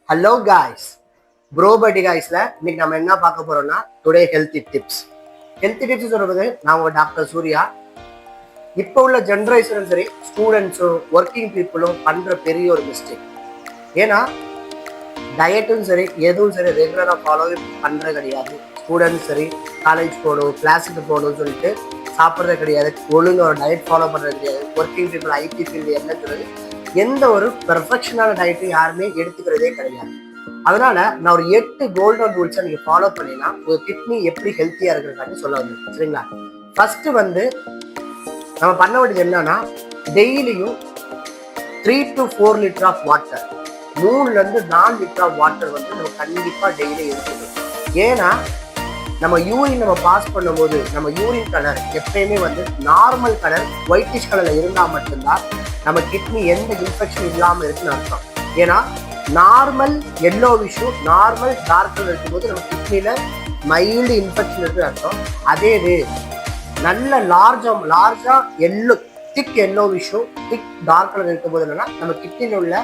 Hello guys, bro பட்டி காய்ஸ்ல இன்னைக்கு நம்ம என்ன பார்க்க போறோம்னா today healthy tips. Healthy tips சொல்றது நான் உங்க டாக்டர் சூர்யா. இப்போ உள்ள ஜென்ரேஷனும் சரி, ஸ்டூடெண்ட்ஸும் ஒர்க்கிங் பீப்புளும் பண்ற பெரிய ஒரு மிஸ்டேக். ஏன்னா டயட்டும் சரி, எதுவும் சரி ரெகுலராக ஃபாலோ பண்றது கிடையாது. ஸ்டூடெண்ட்ஸ் சரி, காலேஜ் போகணும், கிளாஸுக்கு போகணும்னு சொல்லிட்டு சாப்பிட்றது கிடையாது. ஒழுங்கு ஒரு டயட் ஃபாலோ பண்ணுறது கிடையாது. ஒர்க்கிங் பீப்புள் ஐடி ஃபீல்டு என்னன்னு சொல்றது எந்த ஒரு பெர்ஃபெக்ஷனான டயட்டும் யாருமே எடுத்துக்கிறதே கிடையாது. அதனால நான் ஒரு 8 கோல்டன் ரூல்ஸை நீங்க ஃபாலோ பண்ணினா உங்க கிட்னி எப்படி ஹெல்த்தியா இருக்கிறதுக்காண்டி சொல்ல வந்து சரிங்களா. ஃபர்ஸ்ட் நம்ம பண்ண வேண்டியது என்னன்னா, டெய்லியும் 3 to 4 litre of water, 3 to 4 litre of water நம்ம கண்டிப்பா டெய்லி எடுக்கணும். ஏன்னா நம்ம யூரின் பாஸ் பண்ணும்போது நம்ம யூரின் கலர் எப்பயுமே நார்மல் கலர் ஒயிட்டிஷ் கலர்ல இருந்தா மட்டும்தான் நம்ம கிட்னி எந்த இன்ஃபெக்ஷன் இல்லாம இருக்குன்னு அர்த்தம். ஏன்னா நார்மல் எல்லோ விஷயம், நார்மல் டார்க் கலர் இருக்கும்போது நம்ம கிட்னில மைல்டு இன்ஃபெக்ஷன் இருக்குன்னு அர்த்தம். அதே இது நல்ல லார்ஜா எல்லோ, திக் எல்லோ விஷயம், திக் டார்க் கலர் இருக்கும்போது என்னன்னா நம்ம கிட்னில உள்ள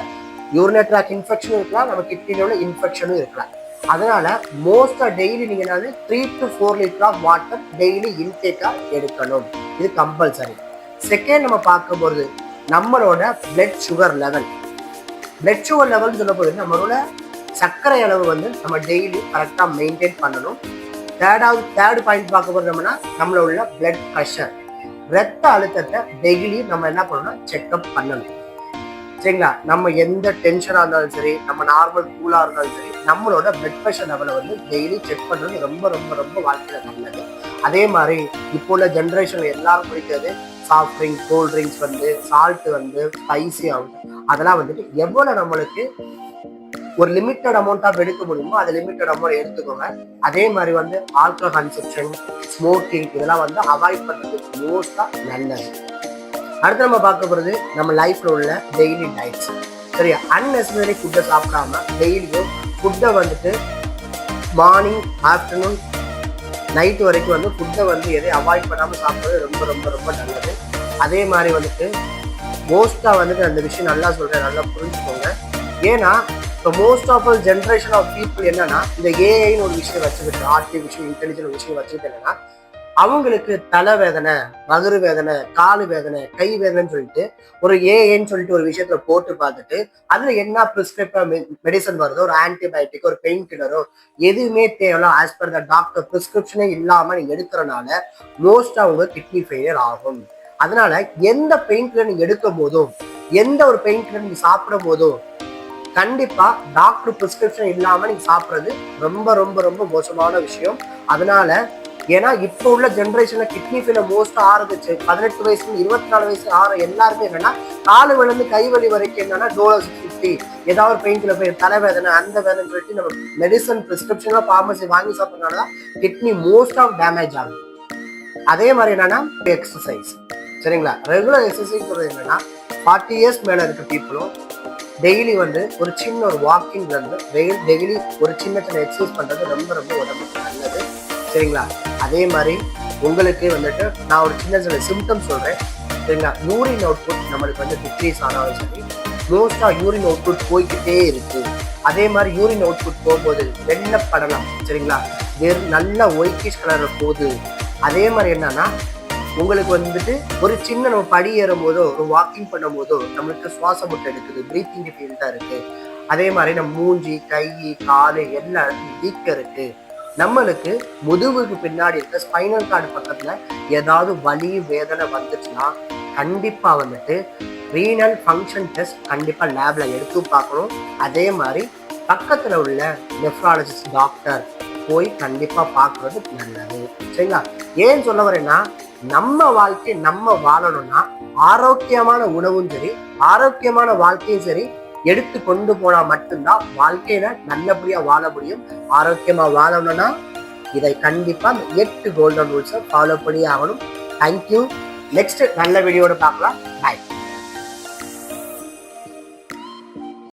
யூரினரி ட்ராக் இன்ஃபெக்ஷனும் இருக்கலாம், நம்ம கிட்னில உள்ள இன்ஃபெக்ஷனும் இருக்கலாம். அதனால மோஸ்டா டெய்லி நீங்க 3 to 4 litre of water daily இன்டேக்கா எடுக்கணும். இது கம்பல்சரி. செகண்ட் நம்ம பார்க்க போறது நம்மளோட blood sugar level. Blood sugar level சொல்ல போது நம்மளோட சர்க்கரை அளவு நம்ம டெய்லி கரெக்டா மெயின்டைன் பண்ணணும். தேர்ட் பாயிண்ட் பார்க்க போறது நம்மளோட பிளட் ப்ரெஷர், ரத்த அழுத்தத்தை டெய்லி நம்ம என்ன பண்ணணும், செக்அப் பண்ணணும். சரிங்களா. நம்ம எந்த டென்ஷனா இருந்தாலும் சரி, நம்ம நார்மல் கூலா இருந்தாலும் சரி, நம்மளோட பிளட் ப்ரெஷர் லெவலை டெய்லி செக் பண்றது ரொம்ப ரொம்ப ரொம்ப வாழ்க்கையில நல்லது. அதே மாதிரி இப்போ உள்ள ஜென்ரேஷன்ல எல்லாரும் பிடிக்கிறது soft drinks, gold drinks salt spicy ஆகும். அதெல்லாம் எவ்வளவு நம்மளுக்கு ஒரு லிமிட்டட் அமௌண்ட் ஆஃப் எடுக்க முடியுமோ அது லிமிட்டட் அமௌண்ட் எடுத்துக்கோங்க. அதே மாதிரி ஆல்கஹால் கன்சப்ஷன், ஸ்மோக்கிங் இதெல்லாம் அவாய்ட் பண்றது மோஸ்டா நல்லது. அடுத்து நம்ம பார்க்க போறது நம்ம லைஃப்ல உள்ள டெய்லி டயட்ஸ். சரியா. அன்னெசரி ஃபுட்டை சாப்பிடாம டெய்லியும் ஃபுட்டை மார்னிங், ஆஃப்டர்நூன், நைட்டு வரைக்கும் ஃபுட்டை எதையும் அவாய்ட் பண்ணாமல் சாப்பிட்றது ரொம்ப ரொம்ப ரொம்ப நல்லது. அதே மாதிரி மோஸ்டா அந்த விஷயம் நல்லா சொல்றேன், நல்லா புரிஞ்சுக்கோங்க. ஏன்னா இப்போ most of all generation of people என்னன்னா இந்த ஏஐன்னு ஒரு விஷயம் வச்சுக்கிட்டு, ஆர்டிஃபிஷியல் இன்டெலிஜென்ட் ஒரு விஷயம் வச்சுக்கிட்டு என்னன்னா அவங்களுக்கு தலைவேதனை, வகுறு வேதனை, காலு வேதனை, கை வேதனைன்னு சொல்லிட்டு ஒரு ஏன்னு சொல்லிட்டு ஒரு விஷயத்துல போட்டு பார்த்துட்டு அதுல என்ன பிரிஸ்கிரிப்டிவ் மெடிசன் வருதோ, ஒரு ஆன்டிபயோட்டிக், ஒரு பெயின் கில்லரோ எதுவுமே தேவையில்ல ஆஸ் பர் த டாக்டர் பிரிஸ்கிரிப்ஷனே இல்லாம நீங்க எடுக்கிறனால மோஸ்ட் அவங்க கிட்னி ஃபெயிலியர் ஆகும். அதனால எந்த பெயின் கில்லர் நீங்க எடுக்கும் போதும், எந்த ஒரு பெயின் கில்லர் நீங்க சாப்பிடும் போதும் கண்டிப்பா டாக்டர் பிரிஸ்கிரிப்ஷன் இல்லாம நீங்க சாப்பிடுறது ரொம்ப ரொம்ப ரொம்ப மோசமான விஷயம். அதனால ஏன்னா இப்போ உள்ள ஜென்ரேஷன்ல கிட்னி ஃபெயிலியர் மோஸ்ட் ஆரம்பிச்சு 18 வயசுல 24 வயசு ஆற எல்லாருமே என்னன்னா காலு வலிந்து கை வலி வரைக்கும் என்னன்னா டோலோ 650 ஏதாவது ஒரு பெயின் கில்லர், தலைவேதனை, அந்த வேதனை சொல்லிட்டு நம்ம மெடிசன் பிரிஸ்கிரிப்ஷன்ல பார்மசி வாங்கி சாப்பிட்றதுனால கிட்னி மோஸ்ட் ஆஃப் டேமேஜ் ஆகுது. அதே மாதிரி என்னன்னா எக்ஸசைஸ். சரிங்களா. ரெகுலர் எக்ஸசைஸ் சொல்றது என்னன்னா 40 இயர்ஸ் மேல இருக்க பீப்புளும் டெய்லி ஒரு சின்ன ஒரு வாக்கிங் டெய்லி ஒரு சின்ன சின்ன எக்ஸசைஸ் பண்றது ரொம்ப ரொம்ப உடம்புக்கு நல்லது. சரிங்களா. அதே மாதிரி உங்களுக்கு நான் ஒரு சின்ன சின்ன சிம்டம்ஸ் சொல்றேன். சரிங்களா. யூரின் அவுட்புட் நம்மளுக்கு டிக்ரீஸ் ஆனாலும் சரி, மோஸ்டா யூரின் அவுட்புட் போய்கிட்டே இருக்கு. அதே மாதிரி யூரின் அவுட்புட் போகும்போது வெள்ளப்படலாம். சரிங்களா. நல்ல ஒயிட்டிஷ் கலர்ல போகுது. அதே மாதிரி என்னன்னா உங்களுக்கு ஒரு சின்ன நம்ம படி ஏறும் போதோ, ஒரு வாக்கிங் பண்ணும் போதோ நம்மளுக்கு சுவாசம் முட்டை எடுக்குது, பிரீத்திங் டிஃபிகல்ட்டா இருக்கு. அதே மாதிரி நம்ம மூஞ்சி, கை, காலு எல்லா இடத்துலையும் வீக்கம் இருக்கு. நம்மளுக்கு முதுகுக்கு பின்னாடி இருக்க ஸ்பைனல் கார்டு பக்கத்துல ஏதாவது வலி வேதனை வந்துச்சுன்னா கண்டிப்பா ரீனல் ஃபங்க்ஷன் டெஸ்ட் கண்டிப்பா லேப்ல எடுத்து பார்க்கணும். அதே மாதிரி பக்கத்துல உள்ள நெஃப்ராலஜிஸ்ட் டாக்டர் போய் கண்டிப்பா பார்க்கறது நல்லது. சரிங்களா. ஏன் சொல்ல வரேன்னா நம்ம வாழ்க்கை நம்ம வாழணும்னா ஆரோக்கியமான உணவும் சரி, ஆரோக்கியமான வாழ்க்கையும் சரி எடுத்து கொண்டு போனா மட்டும்தான் வாழ்க்கையில நல்லபடியா வாழ முடியும். ஆரோக்கியமா வாழணும்னா இதை கண்டிப்பா 8 கோல்டன் ரூல்ஸை ஃபாலோ பண்ணி ஆகணும். தேங்க்யூ. நெக்ஸ்ட் நல்ல வீடியோட பார்க்கலாம். பாய்.